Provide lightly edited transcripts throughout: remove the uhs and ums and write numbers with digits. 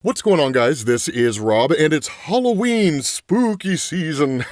What's going on, guys? This is Rob, and it's Halloween spooky season.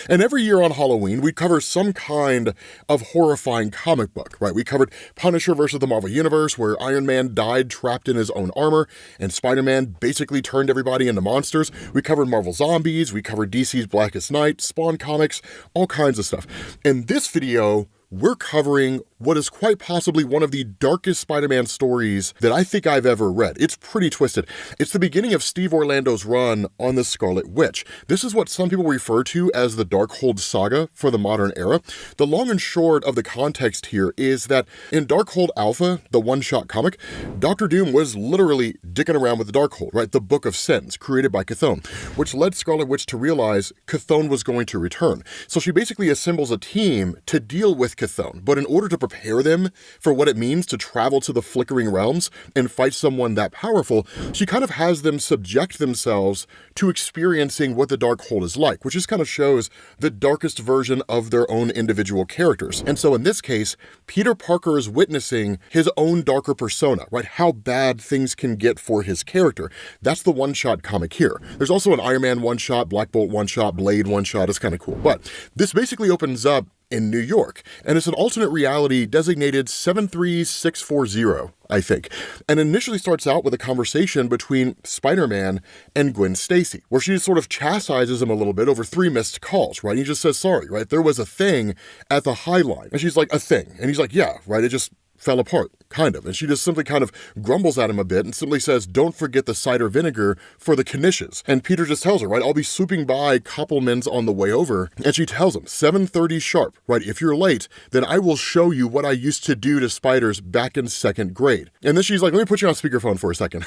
And every year on Halloween, we cover some kind of horrifying comic book, right? We covered Punisher versus the Marvel Universe, where Iron Man died trapped in his own armor, and Spider-Man basically turned everybody into monsters. We covered Marvel Zombies, we covered DC's Blackest Night, Spawn comics, all kinds of stuff. In this video, we're covering what is quite possibly one of the darkest Spider-Man stories that I think I've ever read. It's pretty twisted. It's the beginning of Steve Orlando's run on the Scarlet Witch. This is what some people refer to as the Darkhold saga for the modern era. The long and short of the context here is that in Darkhold Alpha, the one-shot comic, Dr. Doom was literally dicking around with the Darkhold, right? The Book of Sins, created by Chthon, which led Scarlet Witch to realize Chthon was going to return. So she basically assembles a team to deal with Chthon, but in order to prepare them for what it means to travel to the flickering realms and fight someone that powerful, she kind of has them subject themselves to experiencing what the Darkhold is like, which just kind of shows the darkest version of their own individual characters. And so in this case, Peter Parker is witnessing his own darker persona, right? How bad things can get for his character. That's the one-shot comic here. There's also an Iron Man one-shot, Black Bolt one-shot, Blade one-shot. It's kind of cool. But this basically opens up in New York, and it's an alternate reality designated 73640, I think, and initially starts out with a conversation between Spider-Man and Gwen Stacy, where she just sort of chastises him a little bit over 3 missed calls, right? And he just says, sorry, right? There was a thing at the High Line, and she's like, a thing, and he's like, yeah, right? It just fell apart, kind of. And she just simply kind of grumbles at him a bit and simply says, don't forget the cider vinegar for the knishes. And Peter just tells her, right, I'll be swooping by Koppelman's on the way over. And she tells him, 7:30 sharp, right? If you're late, then I will show you what I used to do to spiders back in 2nd grade. And then she's like, let me put you on speakerphone for a second,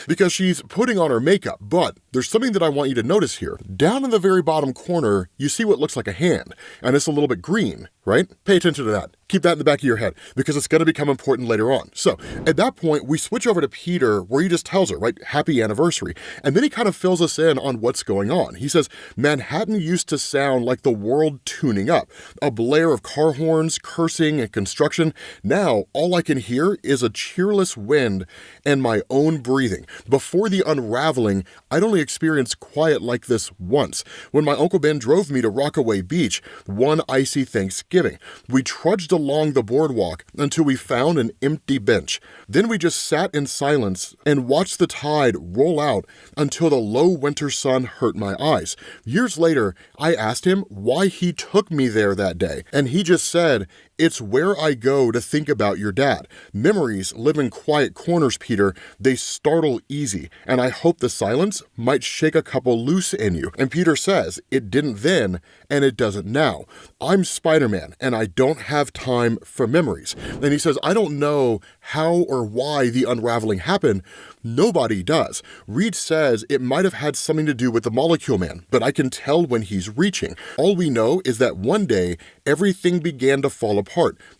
because she's putting on her makeup. But there's something that I want you to notice here. Down in the very bottom corner, you see what looks like a hand, and it's a little bit green, right? Pay attention to that. Keep that in the back of your head, because it's going to become important later on. So at that point, we switch over to Peter, where he just tells her, right, happy anniversary. And then he kind of fills us in on what's going on. He says, Manhattan used to sound like the world tuning up, a blare of car horns, cursing, and construction. Now, all I can hear is a cheerless wind and my own breathing. Before the unraveling, I'd only experienced quiet like this once, when my Uncle Ben drove me to Rockaway Beach one icy Thanksgiving. We trudged along the boardwalk until we found an empty bench. Then we just sat in silence and watched the tide roll out until the low winter sun hurt my eyes. Years later, I asked him why he took me there that day, and he just said, it's where I go to think about your dad. Memories live in quiet corners, Peter. They startle easy, and I hope the silence might shake a couple loose in you. And Peter says, it didn't then, and it doesn't now. I'm Spider-Man, and I don't have time for memories. And he says, I don't know how or why the unraveling happened. Nobody does. Reed says it might have had something to do with the Molecule Man, but I can tell when he's reaching. All we know is that one day, everything began to fall apart.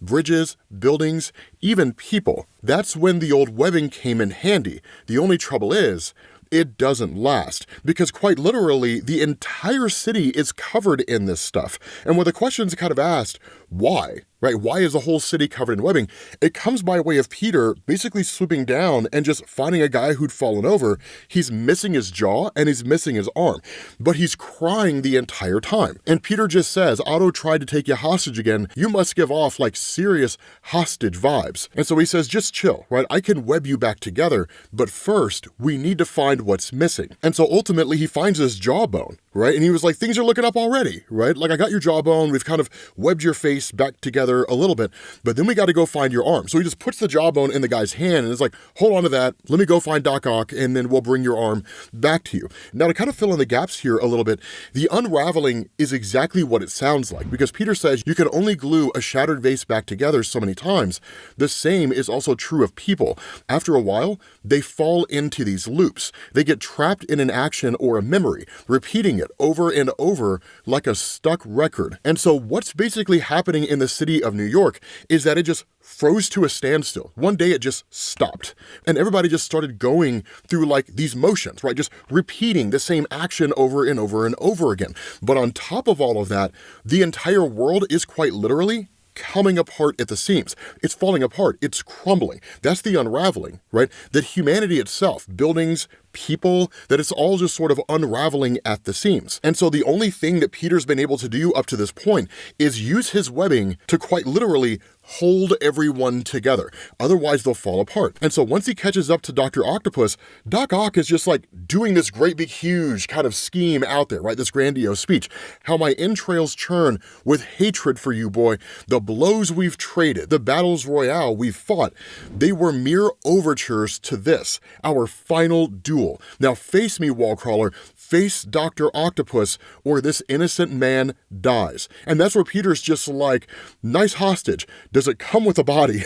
Bridges, buildings, even people. That's when the old webbing came in handy. The only trouble is, it doesn't last, because quite literally, the entire city is covered in this stuff. And when the question's kind of asked, why? Right? Why is the whole city covered in webbing? It comes by way of Peter basically swooping down and just finding a guy who'd fallen over. He's missing his jaw and he's missing his arm, but he's crying the entire time. And Peter just says, Otto tried to take you hostage again. You must give off like serious hostage vibes. And so he says, just chill, right? I can web you back together, but first we need to find what's missing. And so ultimately he finds his jawbone, right? And he was like, things are looking up already, right? Like, I got your jawbone. We've kind of webbed your face back together a little bit, but then we got to go find your arm. So he just puts the jawbone in the guy's hand and is like, hold on to that. Let me go find Doc Ock, and then we'll bring your arm back to you. Now, to kind of fill in the gaps here a little bit, the unraveling is exactly what it sounds like, because Peter says you can only glue a shattered vase back together so many times. The same is also true of people. After a while, they fall into these loops. They get trapped in an action or a memory, repeating it over and over like a stuck record. And so what's basically happening in the city of New York is that it just froze to a standstill. One day it just stopped, and everybody just started going through like these motions, right? Just repeating the same action over and over and over again. But on top of all of that, the entire world is quite literally coming apart at the seams. It's falling apart. It's crumbling. That's the unraveling, right? That humanity itself, buildings, people, that it's all just sort of unraveling at the seams. And so the only thing that Peter's been able to do up to this point is use his webbing to quite literally hold everyone together. Otherwise, they'll fall apart. And so once he catches up to Dr. Octopus, Doc Ock is just like doing this great big huge kind of scheme out there, right? This grandiose speech. How my entrails churn with hatred for you, boy. The blows we've traded, the battles royale we've fought, they were mere overtures to this, our final duel. Now face me, Wallcrawler, face Dr. Octopus, or this innocent man dies. And that's where Peter's just like, nice hostage. Does it come with a body?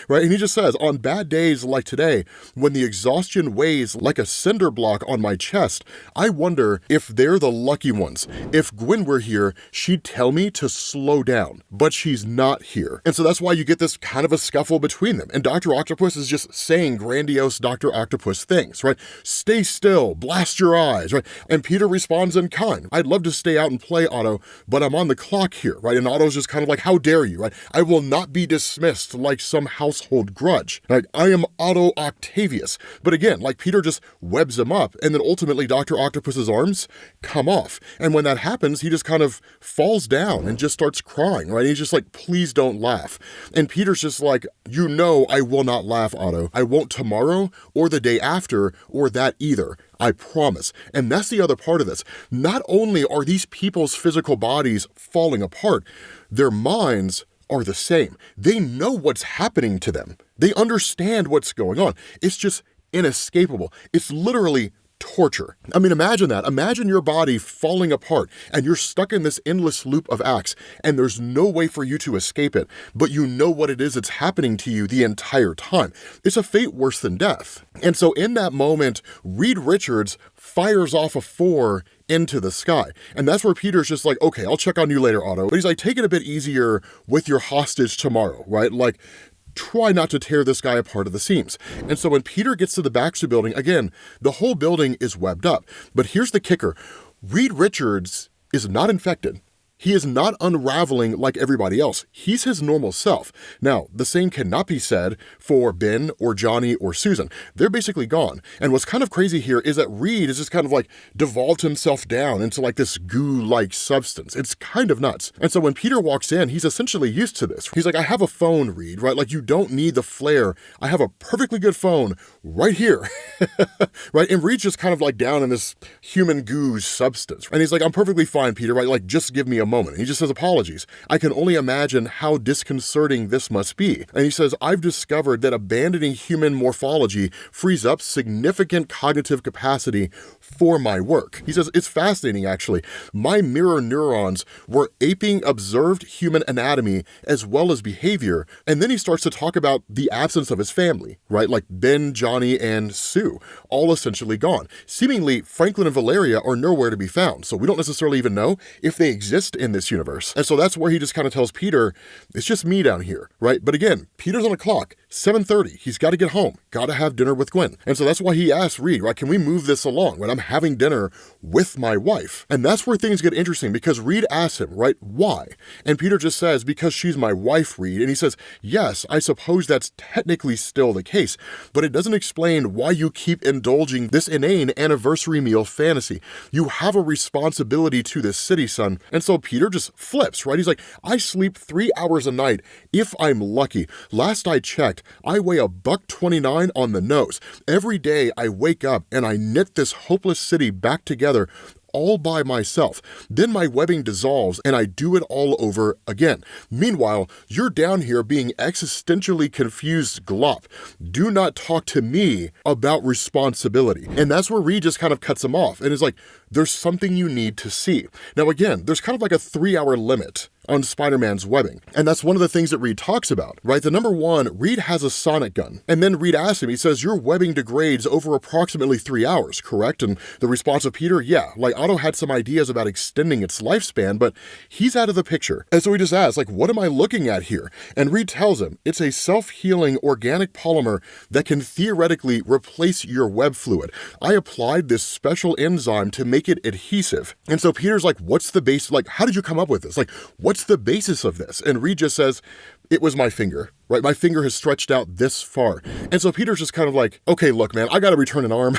Right? And he just says, on bad days like today, when the exhaustion weighs like a cinder block on my chest, I wonder if they're the lucky ones. If Gwen were here, she'd tell me to slow down, but she's not here. And so that's why you get this kind of a scuffle between them. And Dr. Octopus is just saying grandiose Dr. Octopus things, right? Stay still, blast your eyes, right? And Peter responds in kind. I'd love to stay out and play, Otto, but I'm on the clock here, right? And Otto's just kind of like, how dare you, right? I will not be dismissed like some household grudge. Like, I am Otto Octavius. But again, like Peter just webs him up, and then ultimately Dr. Octopus's arms come off. And when that happens, he just kind of falls down and just starts crying, right? He's just like, please don't laugh. And Peter's just like, you know I will not laugh, Otto. I won't tomorrow or the day after or that either. I promise. And that's the other part of this. Not only are these people's physical bodies falling apart, their minds are the same. They know what's happening to them. They understand what's going on. It's just inescapable. It's literally torture. I mean, imagine that. Imagine your body falling apart and you're stuck in this endless loop of acts and there's no way for you to escape it, but you know what it is that's happening to you the entire time. It's a fate worse than death. And so in that moment, Reed Richards fires off a 4 into the sky. And that's where Peter's just like, okay, I'll check on you later, Otto. But he's like, take it a bit easier with your hostage tomorrow, right? Like, try not to tear this guy apart at the seams. And so when Peter gets to the Baxter building, again, the whole building is webbed up. But here's the kicker. Reed Richards is not infected. He is not unraveling like everybody else. He's his normal self. Now, the same cannot be said for Ben or Johnny or Susan. They're basically gone. And what's kind of crazy here is that Reed is just kind of like devolved himself down into like this goo-like substance. It's kind of nuts. And so when Peter walks in, he's essentially used to this. He's like, I have a phone, Reed, right? Like, you don't need the flare. I have a perfectly good phone right here, right? And Reed's just kind of like down in this human goo substance. And he's like, I'm perfectly fine, Peter, right? Like, just give me a moment. He just says, apologies. I can only imagine how disconcerting this must be. And he says, I've discovered that abandoning human morphology frees up significant cognitive capacity for my work. He says, it's fascinating, actually. My mirror neurons were aping observed human anatomy as well as behavior. And then he starts to talk about the absence of his family, right? Like Ben, Johnny, and Sue, all essentially gone. Seemingly, Franklin and Valeria are nowhere to be found. So we don't necessarily even know if they exist in this universe. And so that's where he just kind of tells Peter, it's just me down here, right? But again, Peter's on a clock, 7:30. He's got to get home, got to have dinner with Gwen. And so that's why he asks Reed, right? Can we move this along, right? I'm having dinner with my wife. And that's where things get interesting because Reed asks him, right? Why? And Peter just says, because she's my wife, Reed. And he says, yes, I suppose that's technically still the case, but it doesn't explain why you keep indulging this inane anniversary meal fantasy. You have a responsibility to this city, son. And so Peter just flips, right? He's like, I sleep 3 hours a night if I'm lucky. Last I checked, I weigh $129 on the nose. Every day I wake up and I knit this hopeless city back together all by myself. Then my webbing dissolves and I do it all over again. Meanwhile, you're down here being existentially confused glop. Do not talk to me about responsibility. And that's where Reed just kind of cuts him off and is like, there's something you need to see. Now again, there's kind of like a 3-hour limit on Spider-Man's webbing. And that's one of the things that Reed talks about, right? The number one, Reed has a sonic gun. And then Reed asks him, he says, your webbing degrades over approximately 3 hours, correct? And the response of Peter, yeah, like Otto had some ideas about extending its lifespan, but he's out of the picture. And so he just asks, like, what am I looking at here? And Reed tells him, it's a self-healing organic polymer that can theoretically replace your web fluid. I applied this special enzyme to make it adhesive. And so Peter's like, what's the base? Like, how did you come up with this? Like, what's what's the basis of this? And Reed just says, it was my finger, right? My finger has stretched out this far. And so Peter's just kind of like, okay, look, man, I got to return an arm.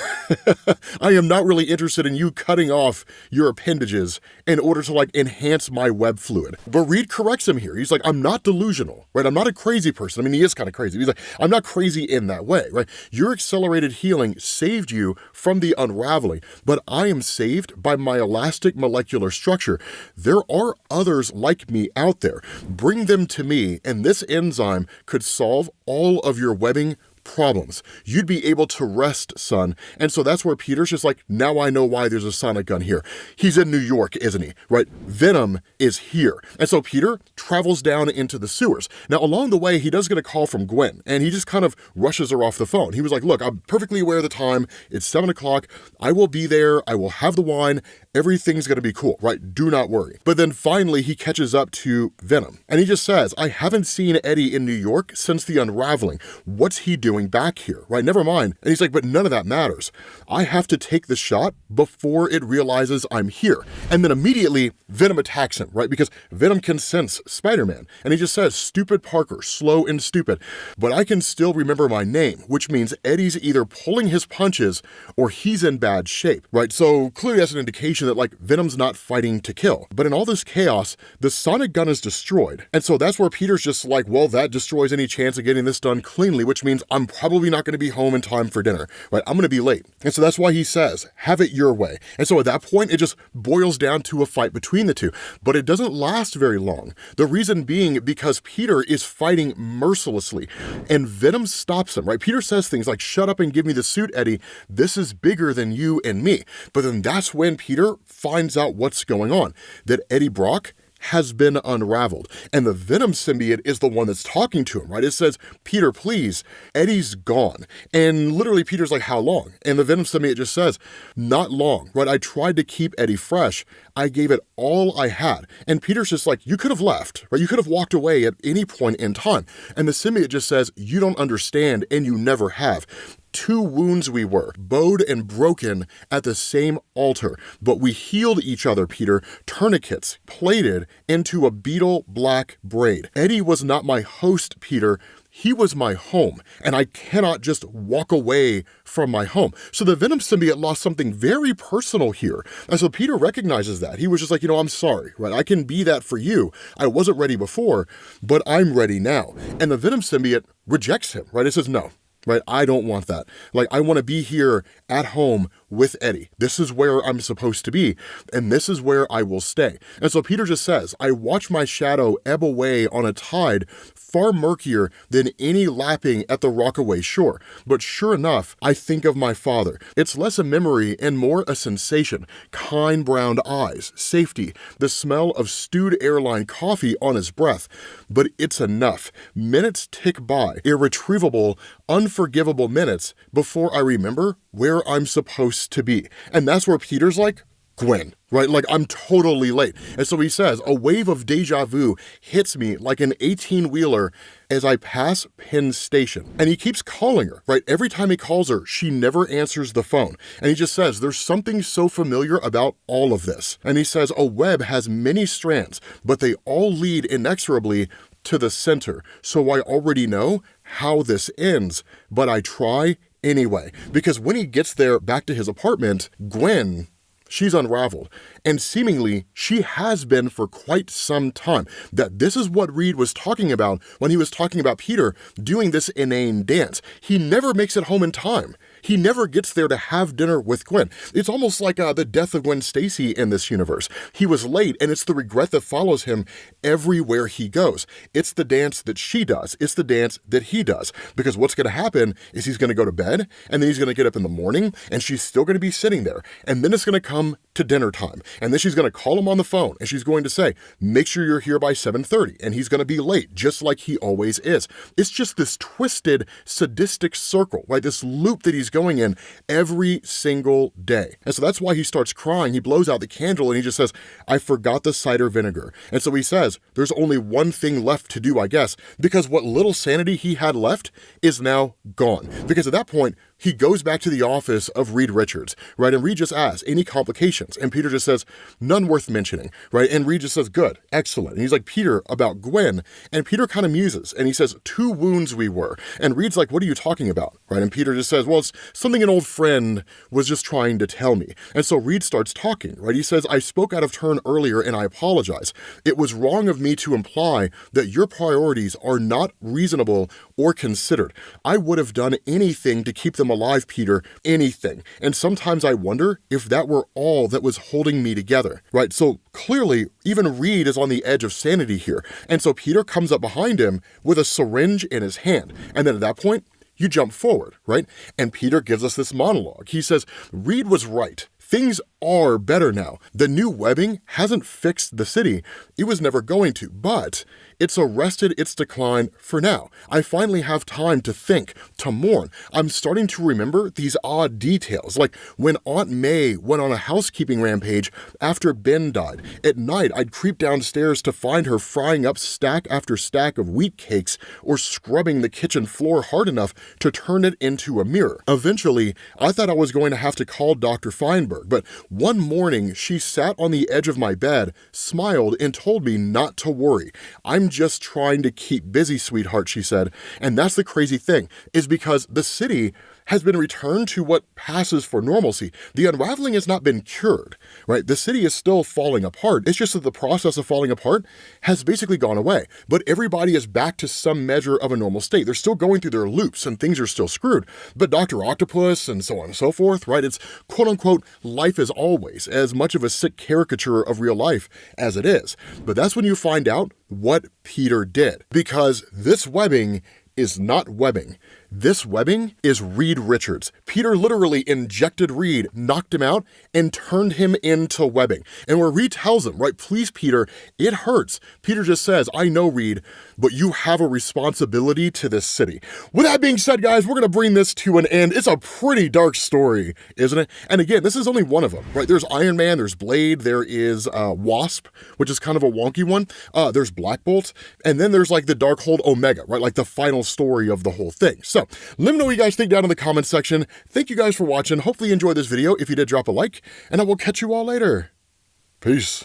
I am not really interested in you cutting off your appendages in order to like enhance my web fluid. But Reed corrects him here. He's like, I'm not delusional, right? I'm not a crazy person. I mean, he is kind of crazy. He's like, I'm not crazy in that way, right? Your accelerated healing saved you from the unraveling, but I am saved by my elastic molecular structure. There are others like me out there. Bring them to me, and this enzyme could solve all of your webbing problems. You'd be able to rest, son. And so that's where Peter's just like, now I know why there's a sonic gun here. He's in New York, isn't he? Right? Venom is here. And so Peter travels down into the sewers. Now, along the way, he does get a call from Gwen, and he just kind of rushes her off the phone. He was like, look, I'm perfectly aware of the time. It's 7 o'clock. I will be there. I will have the wine. Everything's going to be cool, right? Do not worry. But then finally, he catches up to Venom, and he just says, I haven't seen Eddie in New York since the unraveling. What's he doing back here, right? Never mind. And he's like, but none of that matters. I have to take the shot before it realizes I'm here. And then immediately Venom attacks him, right? Because Venom can sense Spider-Man. And he just says, stupid Parker, slow and stupid. But I can still remember my name, which means Eddie's either pulling his punches or he's in bad shape, right? So clearly that's an indication that like Venom's not fighting to kill. But in all this chaos, the sonic gun is destroyed. And so that's where Peter's just like, well, that destroys any chance of getting this done cleanly, which means I'm probably not going to be home in time for dinner, right? I'm going to be late. And so that's why he says, have it your way. And so at that point, it just boils down to a fight between the two, but it doesn't last very long. The reason being because Peter is fighting mercilessly and Venom stops him, right? Peter says things like, shut up and give me the suit, Eddie. This is bigger than you and me. But then that's when Peter finds out what's going on, that Eddie Brock has been unraveled. And the Venom symbiote is the one that's talking to him, right? It says, Peter, please, Eddie's gone. And literally Peter's like, how long? And the Venom symbiote just says, not long, right? I tried to keep Eddie fresh. I gave it all I had. And Peter's just like, you could have left, right? You could have walked away at any point in time. And the symbiote just says, you don't understand and you never have. 2 wounds we were, bowed and broken at the same altar, but we healed each other, Peter, tourniquets, plaited into a beetle black braid. Eddie was not my host, Peter. He was my home, and I cannot just walk away from my home. So the Venom symbiote lost something very personal here. And so Peter recognizes that. He was just like, I'm sorry, right? I can be that for you. I wasn't ready before, but I'm ready now. And the Venom symbiote rejects him, right? It says, no. Right? I don't want that. Like, I want to be here at home with Eddie. This is where I'm supposed to be, and this is where I will stay. And so Peter just says, I watch my shadow ebb away on a tide far murkier than any lapping at the Rockaway shore. But sure enough, I think of my father. It's less a memory and more a sensation. Kind brown eyes, safety, the smell of stewed airline coffee on his breath. But it's enough. Minutes tick by, irretrievable, unforgivable minutes before I remember where I'm supposed to be. And that's where Peter's like, Gwen, right? Like, I'm totally late. And so he says, a wave of deja vu hits me like an 18-wheeler as I pass Penn Station. And he keeps calling her, right? Every time he calls her, she never answers the phone. And he just says, there's something so familiar about all of this. And he says, a web has many strands, but they all lead inexorably to the center. So I already know how this ends, but I try anyway. Because when he gets there back to his apartment, Gwen, she's unraveled. And seemingly, she has been for quite some time. That this is what Reed was talking about when he was talking about Peter doing this inane dance. He never makes it home in time. He never gets there to have dinner with Gwen. It's almost like the death of Gwen Stacy in this universe. He was late, and it's the regret that follows him everywhere he goes. It's the dance that she does. It's the dance that he does. Because what's going to happen is he's going to go to bed, and then he's going to get up in the morning, and she's still going to be sitting there. And then it's going to come to dinner time. And then she's going to call him on the phone, and she's going to say, make sure you're here by 7:30. And he's going to be late, just like he always is. It's just this twisted, sadistic circle, right? This loop that he's going in every single day. And so that's why he starts crying. He blows out the candle and he just says, I forgot the cider vinegar. And so he says, there's only one thing left to do, I guess, because what little sanity he had left is now gone. Because at that point, he goes back to the office of Reed Richards, right? And Reed just asks, any complications? And Peter just says, none worth mentioning, right? And Reed just says, good, excellent. And he's like, Peter, about Gwen. And Peter kind of muses and he says, 2 wounds we were. And Reed's like, what are you talking about, right? And Peter just says, well, it's something an old friend was just trying to tell me. And so Reed starts talking, right? He says, I spoke out of turn earlier and I apologize. It was wrong of me to imply that your priorities are not reasonable or considered. I would have done anything to keep them alive, Peter, anything. And sometimes I wonder if that were all that was holding me together, right? So clearly, even Reed is on the edge of sanity here. And so Peter comes up behind him with a syringe in his hand. And then at that point, you jump forward, right? And Peter gives us this monologue. He says, Reed was right. Things are better now. The new webbing hasn't fixed the city. It was never going to, but it's arrested its decline for now. I finally have time to think, to mourn. I'm starting to remember these odd details, like when Aunt May went on a housekeeping rampage after Ben died. At night, I'd creep downstairs to find her frying up stack after stack of wheat cakes or scrubbing the kitchen floor hard enough to turn it into a mirror. Eventually, I thought I was going to have to call Dr. Feinberg, but one morning she sat on the edge of my bed, smiled, and told me not to worry. I'm just trying to keep busy, sweetheart, she said. And that's the crazy thing, is because the city has been returned to what passes for normalcy. The unraveling has not been cured, right? The city is still falling apart. It's just that the process of falling apart has basically gone away. But everybody is back to some measure of a normal state. They're still going through their loops and things are still screwed. But Dr. Octopus and so on and so forth, right? It's quote unquote life as always, as much of a sick caricature of real life as it is. But that's when you find out what Peter did. Because this webbing is not webbing. This webbing is Reed Richards. Peter literally injected Reed, knocked him out, and turned him into webbing. And where Reed tells him, right, please, Peter, it hurts. Peter just says, I know, Reed, but you have a responsibility to this city. With that being said, guys, we're going to bring this to an end. It's a pretty dark story, isn't it? And again, this is only one of them, right? There's Iron Man, there's Blade, there is Wasp, which is kind of a wonky one. There's Black Bolt, and then there's like the Darkhold Omega, right? Like the final story of the whole thing. So let me know what you guys think down in the comments section. Thank you guys for watching. Hopefully you enjoyed this video. If you did, drop a like, and I will catch you all later. Peace.